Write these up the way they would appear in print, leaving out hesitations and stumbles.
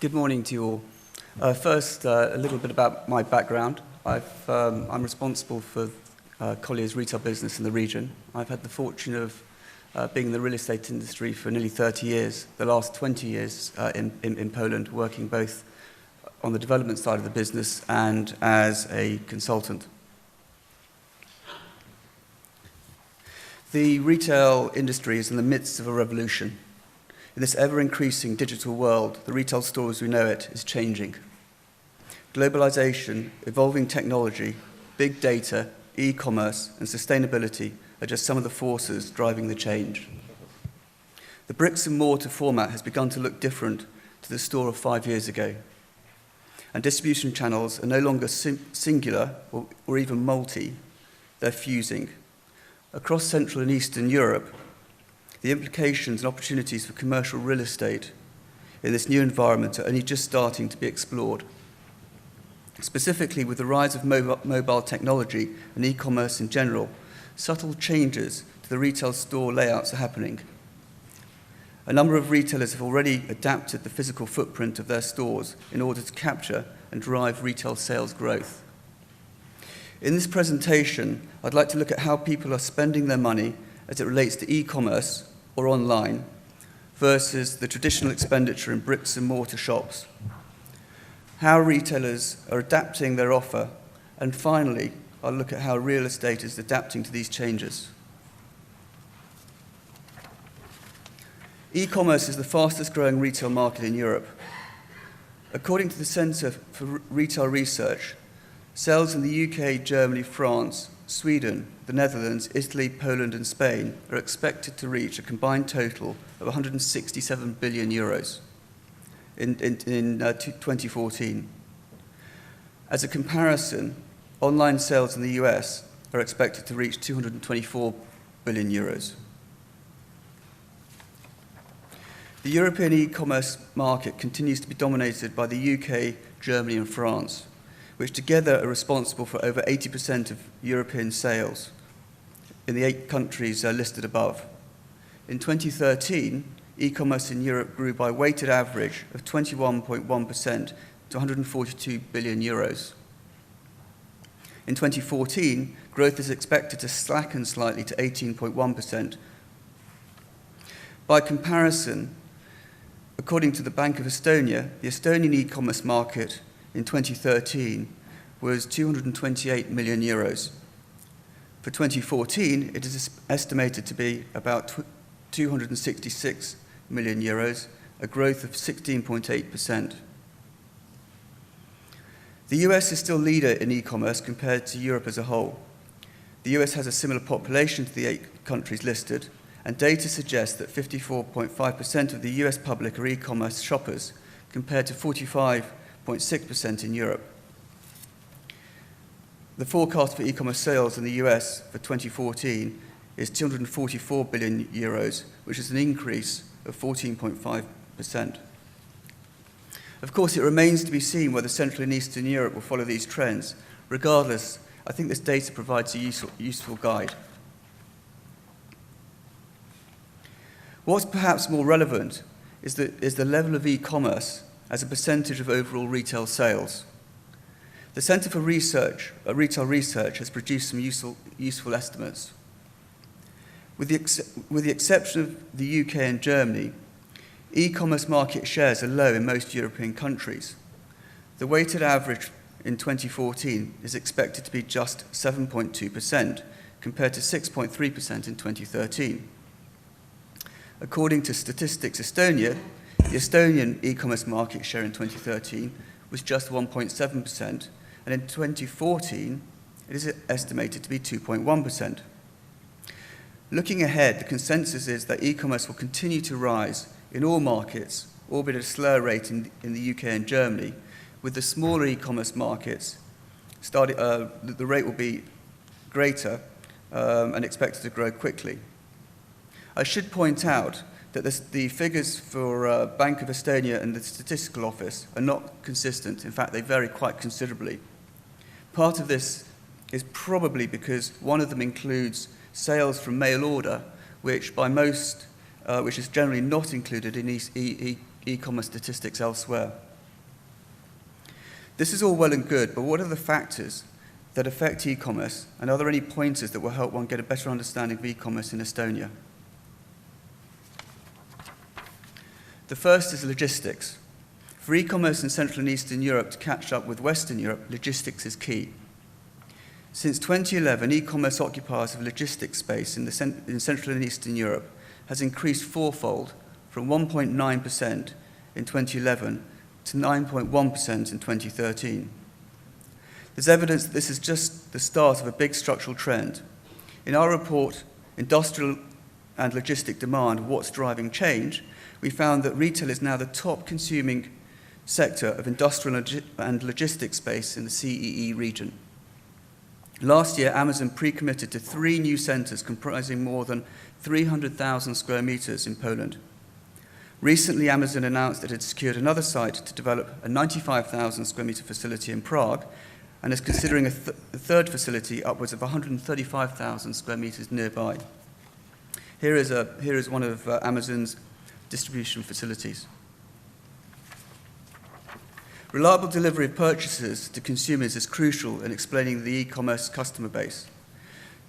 Good morning to you all. First, a little bit about my background. I'm responsible for Collier's retail business in the region. I've had the fortune of being in the real estate industry for nearly 30 years, the last 20 years in Poland, working both on the development side of the business and as a consultant. The retail industry is in the midst of a revolution. In this ever-increasing digital world, the retail store as we know it is changing. Globalization, evolving technology, big data, e-commerce, and sustainability are just some of the forces driving the change. The bricks and mortar format has begun to look different to the store of 5 years ago. And distribution channels are no longer singular or even multi, they're fusing. Across Central and Eastern Europe, the implications and opportunities for commercial real estate in this new environment are only just starting to be explored. Specifically, with the rise of mobile technology and e-commerce in general, subtle changes to the retail store layouts are happening. A number of retailers have already adapted the physical footprint of their stores in order to capture and drive retail sales growth. In this presentation, I'd like to look at how people are spending their money as it relates to e-commerce or online versus the traditional expenditure in bricks and mortar shops, how retailers are adapting their offer, and finally, I'll look at how real estate is adapting to these changes. E-commerce is the fastest growing retail market in Europe. According to the Centre for Retail Research, sales in the UK, Germany, France, Sweden, the Netherlands, Italy, Poland, and Spain are expected to reach a combined total of 167 billion euros in 2014. As a comparison, online sales in the US are expected to reach 224 billion euros. The European e-commerce market continues to be dominated by the UK, Germany, and France, which together are responsible for over 80% of European sales in the 8 countries listed above. In 2013, e-commerce in Europe grew by a weighted average of 21.1% to 142 billion euros. In 2014, growth is expected to slacken slightly to 18.1%. By comparison, according to the Bank of Estonia, the Estonian e-commerce market in 2013 was 228 million euros. For 2014, it is estimated to be about 266 million euros, a growth of 16.8%. The US is still leader in e-commerce compared to Europe as a whole. The US has a similar population to the 8 countries listed, and data suggests that 54.5% of the US public are e-commerce shoppers, compared to 45.6% in Europe. The forecast for e-commerce sales in the US for 2014 is 244 billion euros, which is an increase of 14.5%. Of course, it remains to be seen whether Central and Eastern Europe will follow these trends. Regardless, I think this data provides a useful guide. What's perhaps more relevant is the level of e-commerce as a percentage of overall retail sales. The Centre for Retail Research has produced some useful estimates. With the exception of the UK and Germany, e-commerce market shares are low in most European countries. The weighted average in 2014 is expected to be just 7.2%, compared to 6.3% in 2013. According to Statistics Estonia, the Estonian e-commerce market share in 2013 was just 1.7%, and in 2014, it is estimated to be 2.1%. Looking ahead, the consensus is that e-commerce will continue to rise in all markets, albeit at a slower rate in the UK and Germany, with the smaller e-commerce markets, the rate will be greater and expected to grow quickly. I should point out that the figures for Bank of Estonia and the Statistical Office are not consistent. In fact, they vary quite considerably. Part of this is probably because one of them includes sales from mail order, which is generally not included in e-commerce statistics elsewhere. This is all well and good, but what are the factors that affect e-commerce, and are there any pointers that will help one get a better understanding of e-commerce in Estonia? The first is logistics. For e-commerce in Central and Eastern Europe to catch up with Western Europe, logistics is key. Since 2011, e-commerce occupiers of logistics space in Central and Eastern Europe has increased fourfold, from 1.9% in 2011 to 9.1% in 2013. There's evidence that this is just the start of a big structural trend. In our report, Industrial and Logistic Demand, What's Driving Change, we found that retail is now the top consuming sector of industrial and logistics space in the CEE region. Last year, Amazon pre-committed to 3 new centres comprising more than 300,000 square metres in Poland. Recently, Amazon announced that it had secured another site to develop a 95,000 square metre facility in Prague and is considering a third facility upwards of 135,000 square metres nearby. Here is one of Amazon's distribution facilities. Reliable delivery of purchases to consumers is crucial in explaining the e-commerce customer base.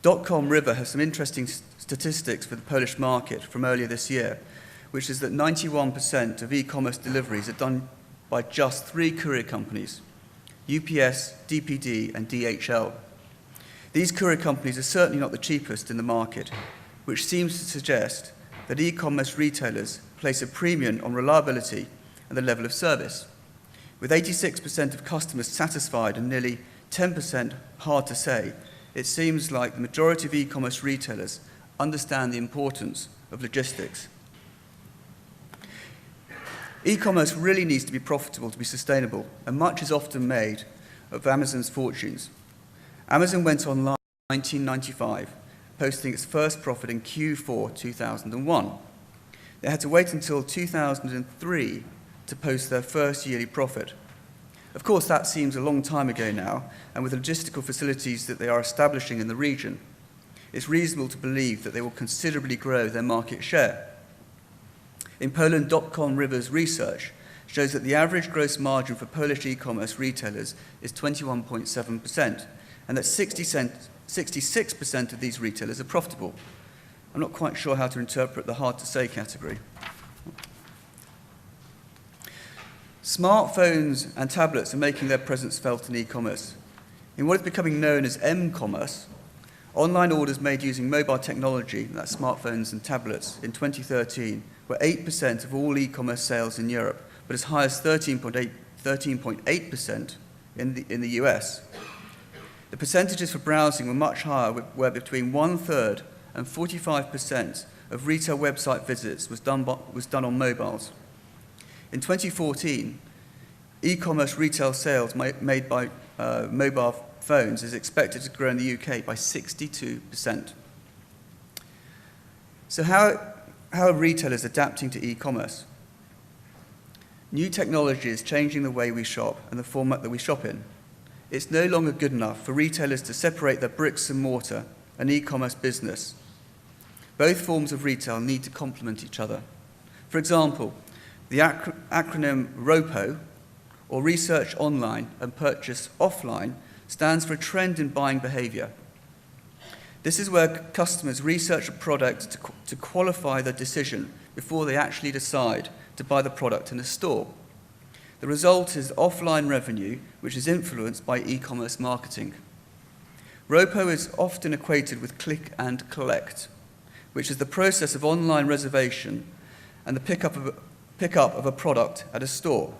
.com River has some interesting statistics for the Polish market from earlier this year, which is that 91% of e-commerce deliveries are done by just 3 courier companies, UPS, DPD, and DHL. These courier companies are certainly not the cheapest in the market, which seems to suggest that e-commerce retailers place a premium on reliability and the level of service. With 86% of customers satisfied and nearly 10% hard to say, it seems like the majority of e-commerce retailers understand the importance of logistics. E-commerce really needs to be profitable to be sustainable, and much is often made of Amazon's fortunes. Amazon went online in 1995, posting its first profit in Q4 2001. They had to wait until 2003 to post their first yearly profit. Of course, that seems a long time ago now, and with the logistical facilities that they are establishing in the region, it's reasonable to believe that they will considerably grow their market share. In Poland, .com River's research shows that the average gross margin for Polish e-commerce retailers is 21.7%, and that 66% of these retailers are profitable. I'm not quite sure how to interpret the hard-to-say category. Smartphones and tablets are making their presence felt in e-commerce. In what is becoming known as m-commerce, online orders made using mobile technology, that's smartphones and tablets, in 2013 were 8% of all e-commerce sales in Europe, but as high as 13.8% in the US. The percentages for browsing were much higher, where between 1/3 and 45% of retail website visits was done on mobiles. In 2014, e-commerce retail sales made by mobile phones is expected to grow in the UK by 62%. So how are retailers adapting to e-commerce? New technology is changing the way we shop and the format that we shop in. It's no longer good enough for retailers to separate their bricks and mortar and e-commerce business. Both forms of retail need to complement each other. For example, the acronym ROPO, or Research Online and Purchase Offline, stands for a trend in buying behavior. This is where customers research a product to qualify their decision before they actually decide to buy the product in a store. The result is offline revenue, which is influenced by e-commerce marketing. ROPO is often equated with click and collect, which is the process of online reservation and the pickup of a product at a store.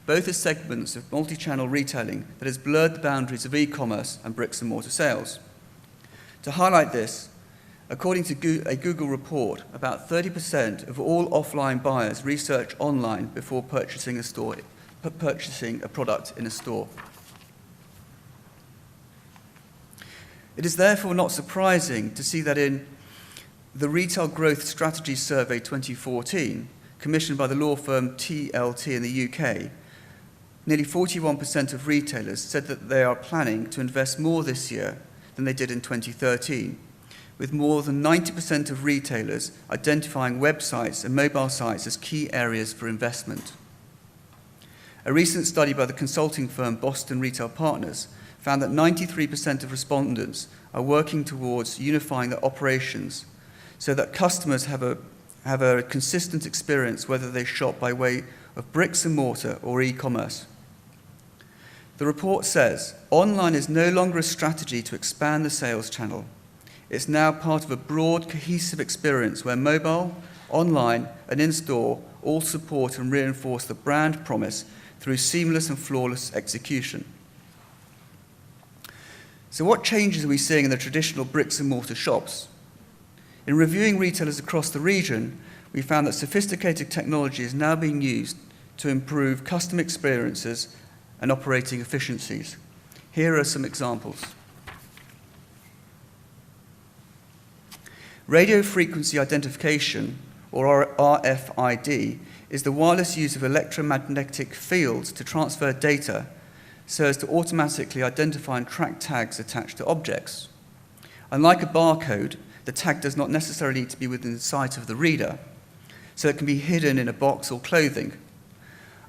Both are segments of multi-channel retailing that has blurred the boundaries of e-commerce and bricks and mortar sales. To highlight this, according to a Google report, about 30% of all offline buyers research online before purchasing a product in a store. It is therefore not surprising to see that in the Retail Growth Strategy Survey 2014, commissioned by the law firm TLT in the UK, nearly 41% of retailers said that they are planning to invest more this year than they did in 2013, with more than 90% of retailers identifying websites and mobile sites as key areas for investment. A recent study by the consulting firm Boston Retail Partners found that 93% of respondents are working towards unifying their operations so that customers have a consistent experience whether they shop by way of bricks and mortar or e-commerce. The report says, online is no longer a strategy to expand the sales channel. It's now part of a broad, cohesive experience where mobile, online, and in-store all support and reinforce the brand promise through seamless and flawless execution. So what changes are we seeing in the traditional bricks and mortar shops? In reviewing retailers across the region, we found that sophisticated technology is now being used to improve customer experiences and operating efficiencies. Here are some examples. Radio frequency identification, or RFID, is the wireless use of electromagnetic fields to transfer data so as to automatically identify and track tags attached to objects. Unlike a barcode, the tag does not necessarily need to be within sight of the reader, so it can be hidden in a box or clothing.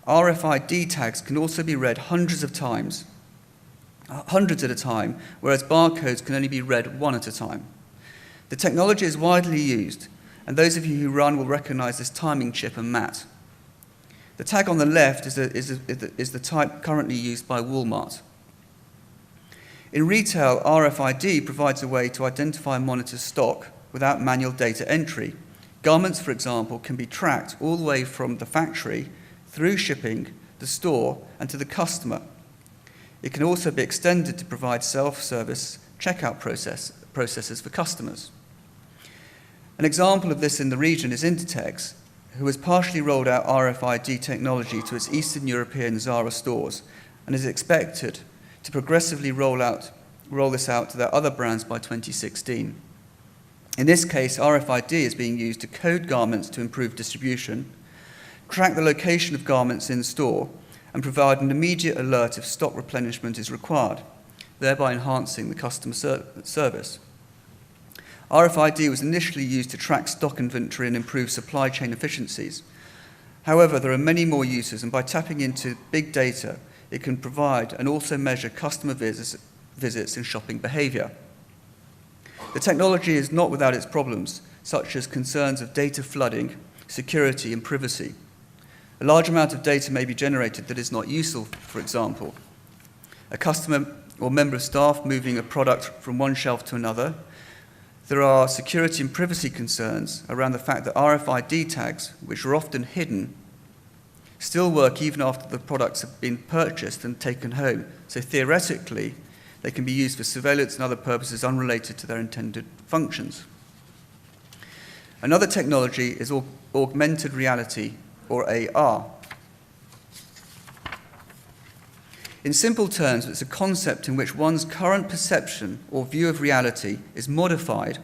RFID tags can also be read hundreds at a time, whereas barcodes can only be read one at a time. The technology is widely used, and those of you who run will recognize this timing chip and mat. The tag on the left is the type currently used by Walmart. In retail, RFID provides a way to identify and monitor stock without manual data entry. Garments, for example, can be tracked all the way from the factory through shipping, the store, and to the customer. It can also be extended to provide self-service checkout processes for customers. An example of this in the region is Inditex, who has partially rolled out RFID technology to its Eastern European Zara stores and is expected to progressively roll this out to their other brands by 2016. In this case, RFID is being used to code garments to improve distribution, track the location of garments in store, and provide an immediate alert if stock replenishment is required, thereby enhancing the customer service. RFID was initially used to track stock inventory and improve supply chain efficiencies. However, there are many more uses, and by tapping into big data, it can provide and also measure customer visits and shopping behavior. The technology is not without its problems, such as concerns of data flooding, security, and privacy. A large amount of data may be generated that is not useful, for example. A customer or member of staff moving a product from one shelf to another. There are security and privacy concerns around the fact that RFID tags, which are often hidden, still work even after the products have been purchased and taken home. So theoretically, they can be used for surveillance and other purposes unrelated to their intended functions. Another technology is augmented reality, or AR. In simple terms, it's a concept in which one's current perception or view of reality is modified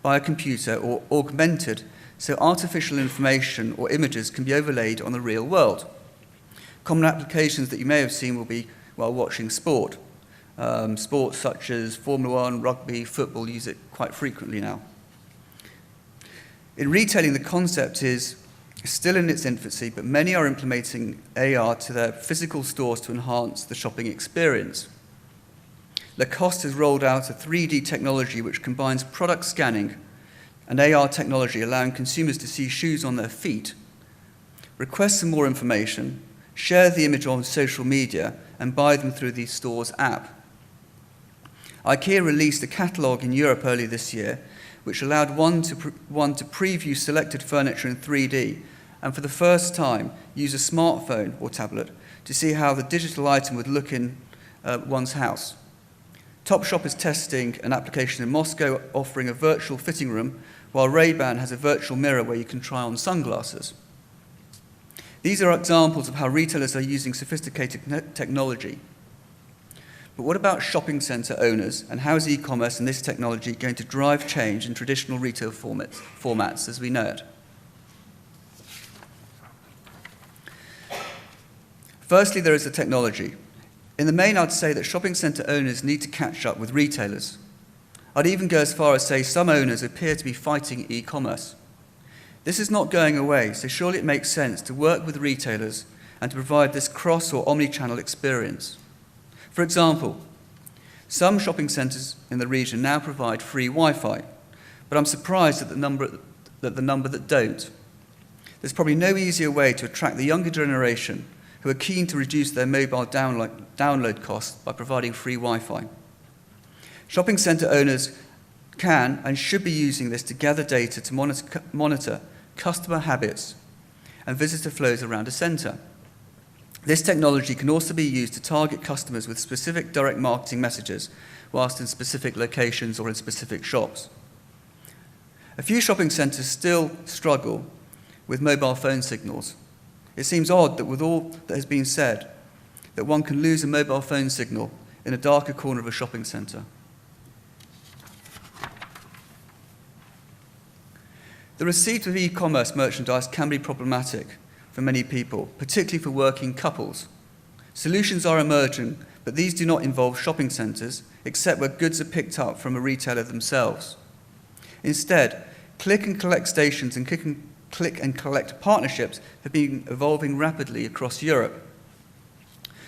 by a computer or augmented so artificial information or images can be overlaid on the real world. Common applications that you may have seen will be while watching sport. Sports such as Formula 1, rugby, football use it quite frequently now. In retailing, the concept is still in its infancy, but many are implementing AR to their physical stores to enhance the shopping experience. Lacoste has rolled out a 3D technology which combines product scanning and AR technology, allowing consumers to see shoes on their feet, request some more information, share the image on social media, and buy them through the store's app. IKEA released a catalogue in Europe earlier this year, which allowed one to preview selected furniture in 3D, and for the first time use a smartphone or tablet to see how the digital item would look in one's house. Topshop is testing an application in Moscow offering a virtual fitting room, while Ray-Ban has a virtual mirror where you can try on sunglasses. These are examples of how retailers are using sophisticated technology. But what about shopping centre owners, and how is e-commerce and this technology going to drive change in traditional retail formats as we know it? Firstly, there is the technology. In the main, I'd say that shopping centre owners need to catch up with retailers. I'd even go as far as say some owners appear to be fighting e-commerce. This is not going away, so surely it makes sense to work with retailers and to provide this cross or omni-channel experience. For example, some shopping centres in the region now provide free Wi-Fi, but I'm surprised at the number that don't. There's probably no easier way to attract the younger generation who are keen to reduce their mobile download costs by providing free Wi-Fi. Shopping centre owners can and should be using this to gather data to monitor customer habits and visitor flows around a centre. This technology can also be used to target customers with specific direct marketing messages whilst in specific locations or in specific shops. A few shopping centres still struggle with mobile phone signals. It seems odd that with all that has been said, that one can lose a mobile phone signal in a darker corner of a shopping centre. The receipt of e-commerce merchandise can be problematic for many people, particularly for working couples. Solutions are emerging, but these do not involve shopping centres, except where goods are picked up from a retailer themselves. Instead, click and collect stations and click and collect partnerships have been evolving rapidly across Europe.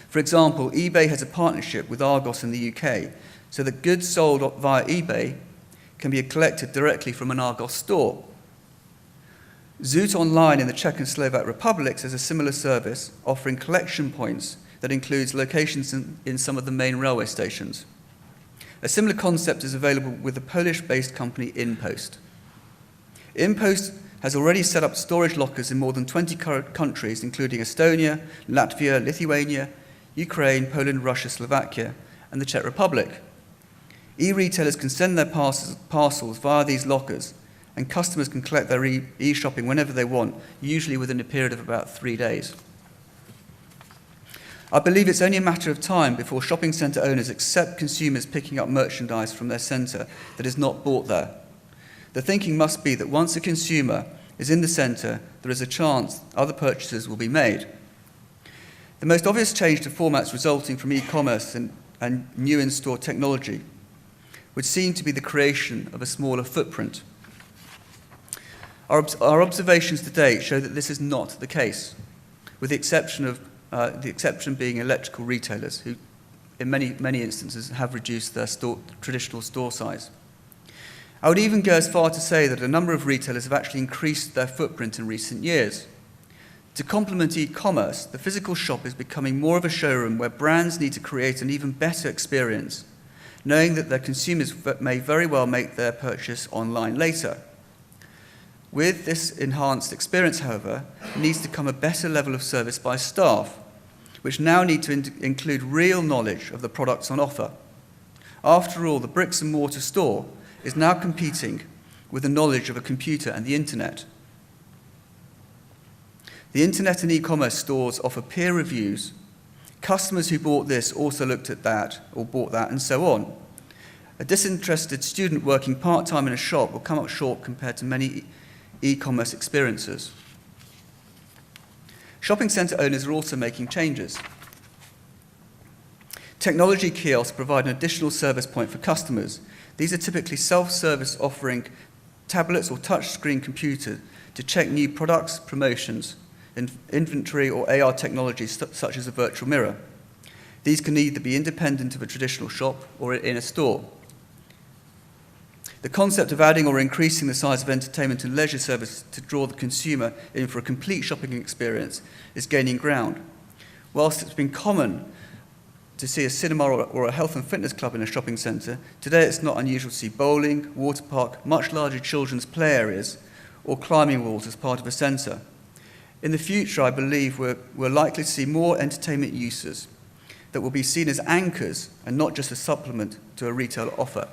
For example, eBay has a partnership with Argos in the UK, so that goods sold via eBay can be collected directly from an Argos store. Zoot Online in the Czech and Slovak republics has a similar service, offering collection points that includes locations in some of the main railway stations. A similar concept is available with the Polish-based company InPost. InPost has already set up storage lockers in more than 20 countries, including Estonia, Latvia, Lithuania, Ukraine, Poland, Russia, Slovakia, and the Czech Republic. E-retailers can send their parcels via these lockers, and customers can collect their e-shopping whenever they want, usually within a period of about 3 days. I believe it's only a matter of time before shopping centre owners accept consumers picking up merchandise from their centre that is not bought there. The thinking must be that once a consumer is in the centre, there is a chance other purchases will be made. The most obvious change to formats resulting from e-commerce and new in-store technology would seem to be the creation of a smaller footprint. Our observations to date show that this is not the case, with the exception being electrical retailers, who in many instances have reduced their traditional store size. I would even go as far to say that a number of retailers have actually increased their footprint in recent years. To complement e-commerce, the physical shop is becoming more of a showroom where brands need to create an even better experience, knowing that their consumers may very well make their purchase online later. With this enhanced experience, however, needs to come a better level of service by staff, which now need to include real knowledge of the products on offer. After all, the bricks and mortar store is now competing with the knowledge of a computer and the internet. The internet and e-commerce stores offer peer reviews. Customers who bought this also looked at that or bought that, and so on. A disinterested student working part-time in a shop will come up short compared to many e-commerce experiences. Shopping centre owners are also making changes. Technology kiosks provide an additional service point for customers. These are typically self-service, offering tablets or touchscreen computers to check new products, promotions, inventory or AR technology such as a virtual mirror. These can either be independent of a traditional shop or in a store. The concept of adding or increasing the size of entertainment and leisure service to draw the consumer in for a complete shopping experience is gaining ground. Whilst it's been common to see a cinema or a health and fitness club in a shopping centre, today it's not unusual to see bowling, water park, much larger children's play areas, or climbing walls as part of a centre. In the future, I believe we're likely to see more entertainment uses that will be seen as anchors and not just a supplement to a retail offer.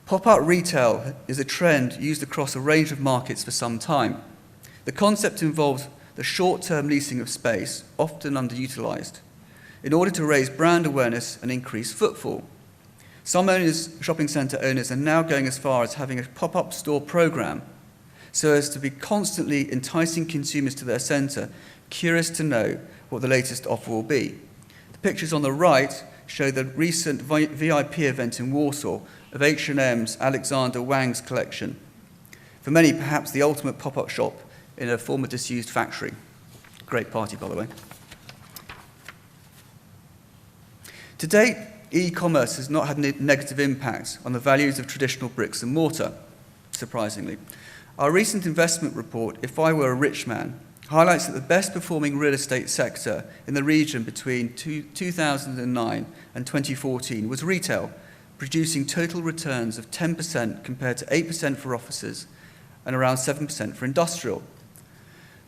Pop-up retail is a trend used across a range of markets for some time. The concept involves the short-term leasing of space, often underutilised, in order to raise brand awareness and increase footfall. Some shopping centre owners are now going as far as having a pop-up store programme so as to be constantly enticing consumers to their centre, curious to know what the latest offer will be. The pictures on the right show the recent VIP event in Warsaw of H&M's Alexander Wang's collection. For many, perhaps the ultimate pop-up shop in a former disused factory. Great party, by the way. To date, e-commerce has not had a negative impact on the values of traditional bricks and mortar, surprisingly. Our recent investment report, If I Were a Rich Man, highlights that the best performing real estate sector in the region between 2009 and 2014 was retail, producing total returns of 10% compared to 8% for offices and around 7% for industrial.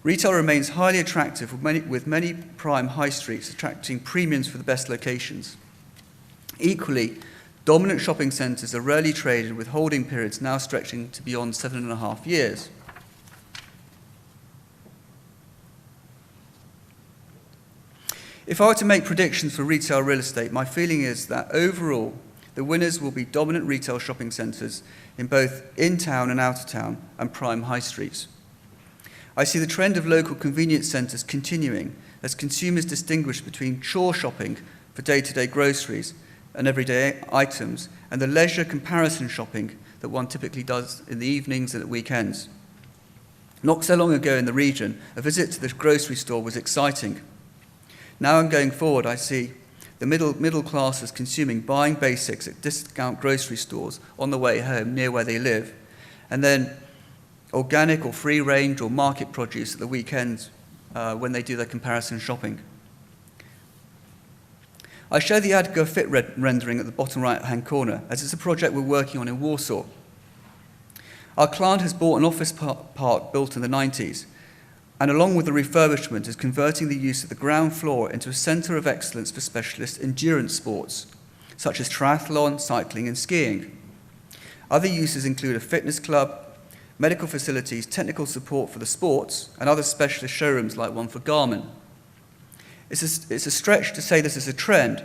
Retail remains highly attractive, with many prime high streets attracting premiums for the best locations. Equally, dominant shopping centres are rarely traded, with holding periods now stretching to beyond 7.5 years. If I were to make predictions for retail real estate, my feeling is that overall, the winners will be dominant retail shopping centres in both in-town and out-of-town and prime high streets. I see the trend of local convenience centres continuing as consumers distinguish between chore shopping for day-to-day groceries and everyday items and the leisure comparison shopping that one typically does in the evenings and at weekends. Not so long ago in the region, a visit to the grocery store was exciting. Now and going forward, I see the middle classes consuming buying basics at discount grocery stores on the way home near where they live, and then organic or free range or market produce at the weekends when they do their comparison shopping. I show the ADGA Fit rendering at the bottom right-hand corner, as it's a project we're working on in Warsaw. Our client has bought an office park built in the 90s, and along with the refurbishment is converting the use of the ground floor into a centre of excellence for specialist endurance sports, such as triathlon, cycling and skiing. Other uses include a fitness club, medical facilities, technical support for the sports, and other specialist showrooms like one for Garmin. It's a stretch to say this is a trend,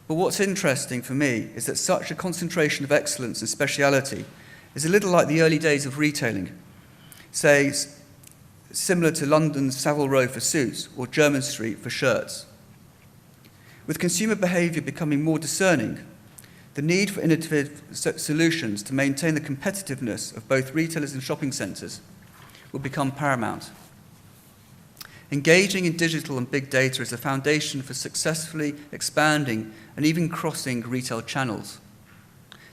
but what's interesting for me is that such a concentration of excellence and speciality is a little like the early days of retailing, say similar to London's Savile Row for suits or Jermyn Street for shirts. With consumer behaviour becoming more discerning, the need for innovative solutions to maintain the competitiveness of both retailers and shopping centres will become paramount. Engaging in digital and big data is a foundation for successfully expanding and even crossing retail channels.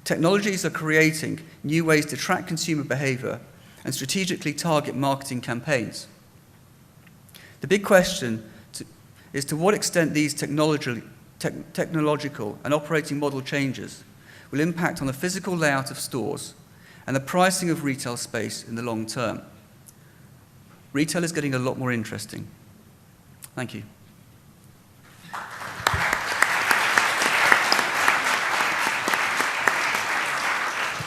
Technologies are creating new ways to track consumer behaviour and strategically target marketing campaigns. The big question is to what extent these technological and operating model changes will impact on the physical layout of stores and the pricing of retail space in the long term. Retail is getting a lot more interesting. Thank you.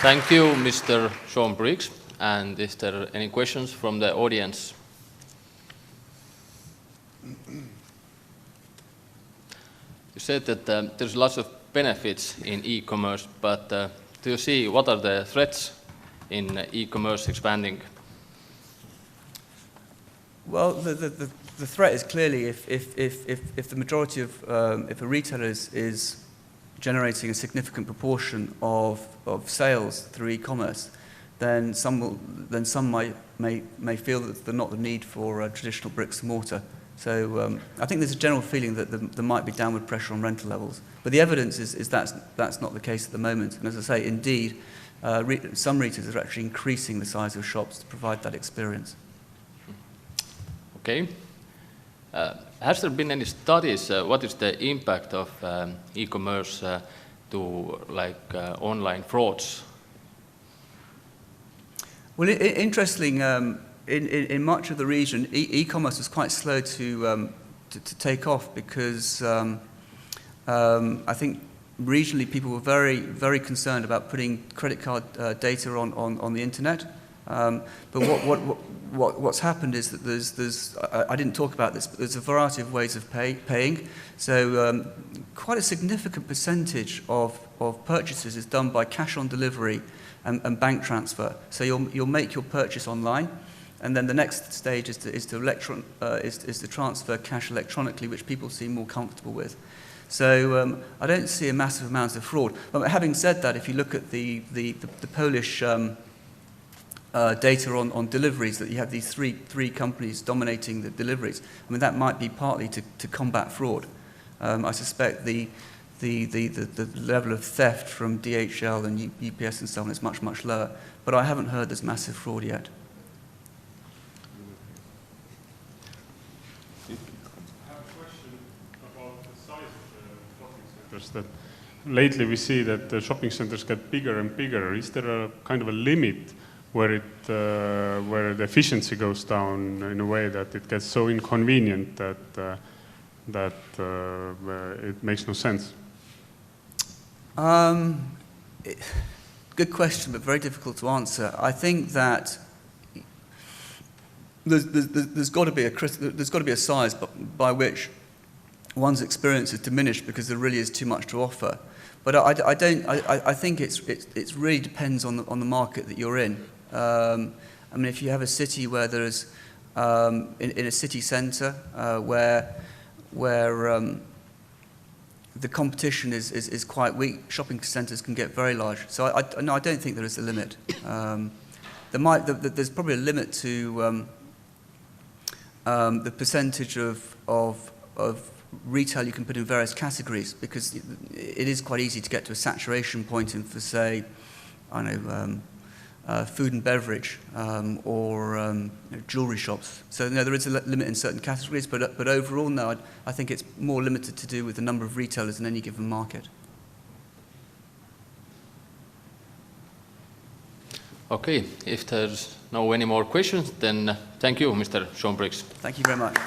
Thank you, Mr. Sean Briggs. And is there any questions from the audience? You said that there's lots of benefits in e-commerce, but do you see what are the threats in e-commerce expanding? Well, the threat is clearly if the majority of if a retailer is generating a significant proportion of sales through e-commerce, then some may feel that there's not the need for traditional bricks and mortar. So I think there's a general feeling that there might be downward pressure on rental levels, but the evidence is that's not the case at the moment. And as I say, indeed, some retailers are actually increasing the size of shops to provide that experience. Okay. Has there been any studies? What is the impact of e-commerce to online frauds? Well, interesting. In much of the region, e-commerce was quite slow to take off because I think regionally people were very concerned about putting credit card data on the internet. But what's happened is that there's I didn't talk about this, but there's a variety of ways of paying. So quite a significant percentage of purchases is done by cash on delivery and bank transfer. So you'll make your purchase online, and then the next stage is to transfer cash electronically, which people seem more comfortable with. So I don't see a massive amount of fraud. But having said that, if you look at the Polish data on deliveries, that you have these three companies dominating the deliveries. I mean, that might be partly to combat fraud. I suspect the level of theft from DHL and UPS and so on is much, much lower. But I haven't heard there's massive fraud yet. I have a question about the size of the shopping centers. That lately we see that the shopping centers get bigger and bigger. Is there a kind of a limit where the efficiency goes down in a way that it gets so inconvenient that it makes no sense? Good question, but very difficult to answer. I think that there's got to be a size by which one's experience is diminished because there really is too much to offer. But I think it really depends on the market that you're in. I mean, if you have a city where there's in a city centre where the competition is quite weak, shopping centres can get very large. So I don't think there is a limit. There's probably a limit to the percentage of retail you can put in various categories, because it is quite easy to get to a saturation point in, for say, I don't know, food and beverage or jewellery shops. So no, there is a limit in certain categories, but overall, no, I think it's more limited to do with the number of retailers in any given market. Okay, if there's no any more questions, then thank you, Mr. Sean Briggs. Thank you very much.